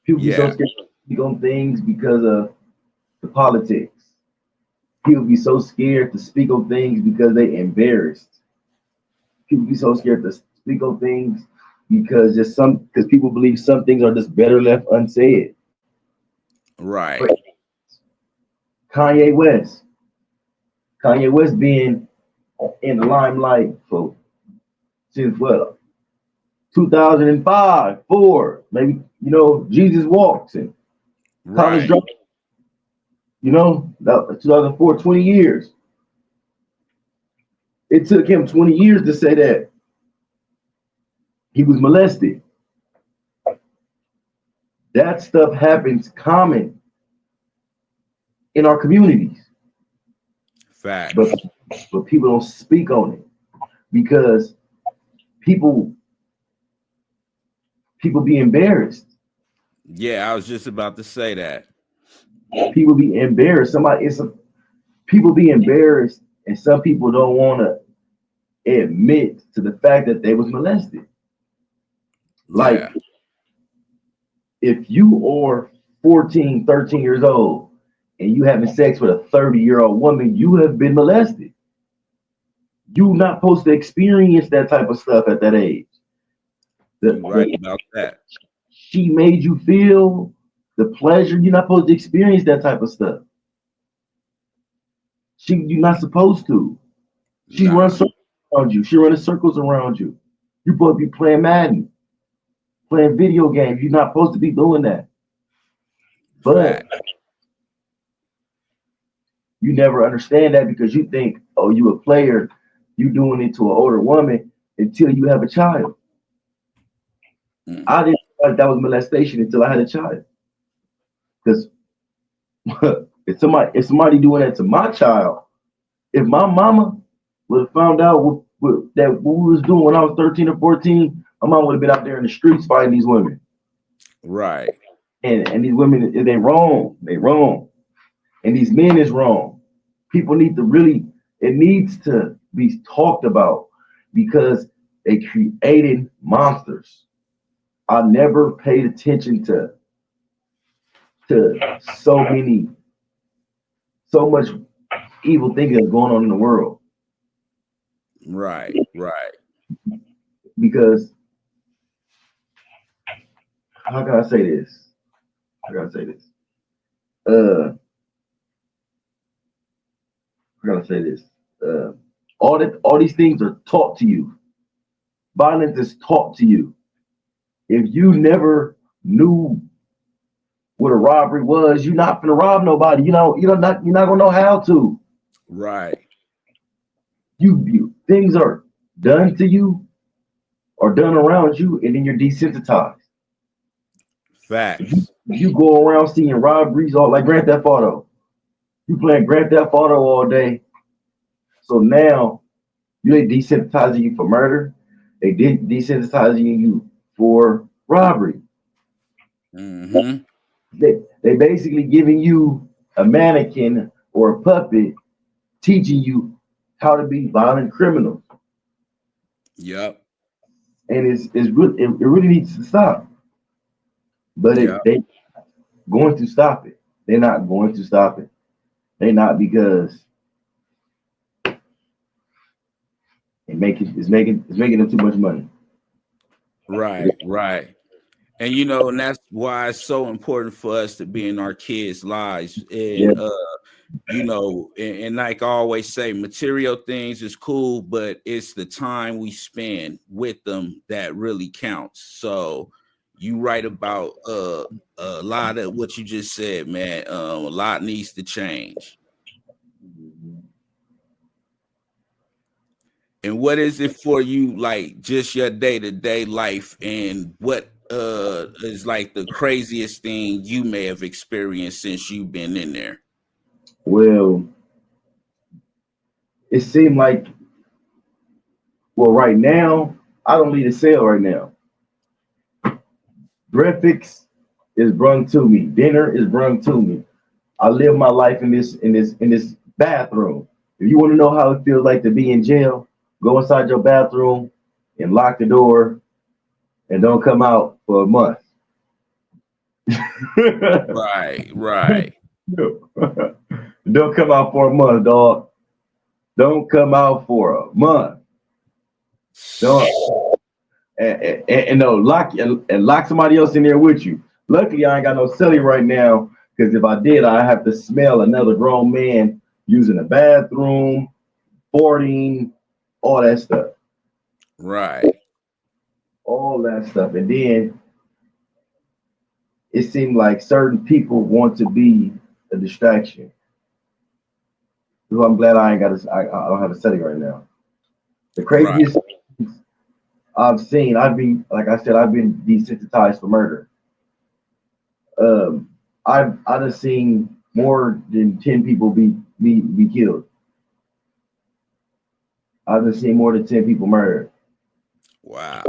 People be so Yeah. scared to speak on things because of the politics. People be so scared to speak on things because they embarrassed. People be so scared to speak on things because people believe some things are just better left unsaid. For Right. Kanye West, Kanye West being in the limelight for since what 2005, four, maybe Jesus Walks and College Right. Dropout. 2004, 20 years. It took him 20 years to say that he was molested. That stuff happens common in our communities, but Facts. but people don't speak on it because people people be embarrassed. Yeah, I was just about to say that. People be embarrassed. People be embarrassed, and some people don't want to admit to the fact that they was molested. Like Yeah. if you are 14, 13 years old and you having sex with a 30-year-old woman, you have been molested. You not supposed to experience that type of stuff at that age. You right The about that. she made you feel the pleasure. You're not supposed to experience that type of stuff. You're not supposed to. She runs Nah. circles around you. She running circles around you. You're supposed to be playing Madden, playing video games. You're not supposed to be doing that. But Facts. you never understand that because you think, oh, you a player, you doing it to an older woman until you have a child. Mm. I didn't realize that was molestation until I had a child. Because if somebody doing that to my child, if my mama would have found out what we was doing when I was 13 or 14, my mom would have been out there in the streets fighting these women. Right. And these women, they wrong. They wrong. And these men is wrong. People need to really, it needs to be talked about because they created monsters. I never paid attention to so much evil things that's going on in the world Right. Right. because how can I say this? How can I say this? Uh, how can I say this? Uh, all these things are taught to you. Violence is taught to you. If you never knew what a robbery was, you're not gonna rob nobody. You're not gonna know how to. Right. You things are done to you or done around you, and then you're desensitized. Facts. You go around seeing robberies all like Grand Theft Auto. You playing Grand Theft Auto all day, so now they desensitizing you for murder. They did desensitizing you for robbery. Mm-hmm. They basically giving you a mannequin or a puppet, teaching you how to be violent criminals, Yep. and it really needs to stop. But Yep. they going to stop it. They're not going to stop it. They're not because it's making them too much money. Right. Right. And and that's why it's so important for us to be in our kids' lives. Yeah, And and like I always say, material things is cool, but it's the time we spend with them that really counts. So you write about a lot of what you just said, man. A lot needs to change. And what is it for you, like just your day-to-day life, and what is like the craziest thing you may have experienced since you've been in there? well, it seemed like right now I don't need a sale right now. Breakfast is brung to me. Dinner is brung to me. I live my life in this bathroom. If you want to know how it feels like to be in jail, go inside your bathroom and lock the door and don't come out for a month. Right, right. Don't come out for a month, dog. Don't come out for a month. Don't and no lock somebody else in there with you. Luckily, I ain't got no celly right now because if I did, I have to smell another grown man using the bathroom, boarding, all that stuff, Right. all that stuff, and then it seemed like certain people want to be a distraction. So I'm glad I ain't got I don't have a setting right now. The Right. craziest I've seen, like I said, I've been desensitized for murder. Um, I've just seen more than 10 people be killed. I've just seen more than 10 people murdered. Wow.